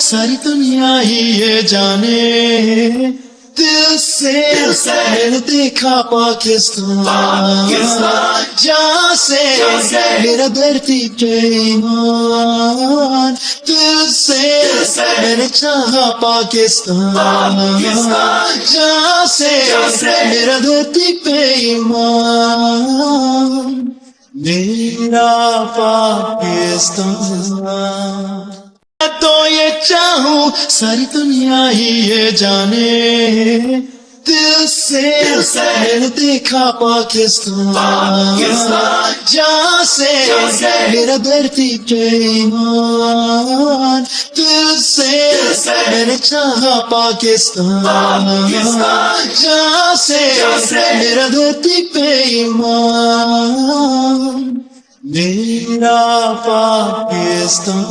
ساری دنیا ہی یہ جانے دل سے میں نے دیکھا پاکستان جہاں سے میرا دھرتی پہ ایمان دل سے میں نے چاہا پاکستان جہاں سے میرا دھرتی پہ ایمان میرا پاکستان تو یہ چاہوں ساری دنیا ہی یہ جانے دل سے میں نے دیکھا پاکستان جہاں سے میرا دھرتی پہ ایمان دل سے میں نے چاہا پاکستان جہاں سے میرا دھرتی پہ ایمان میرا پاکستان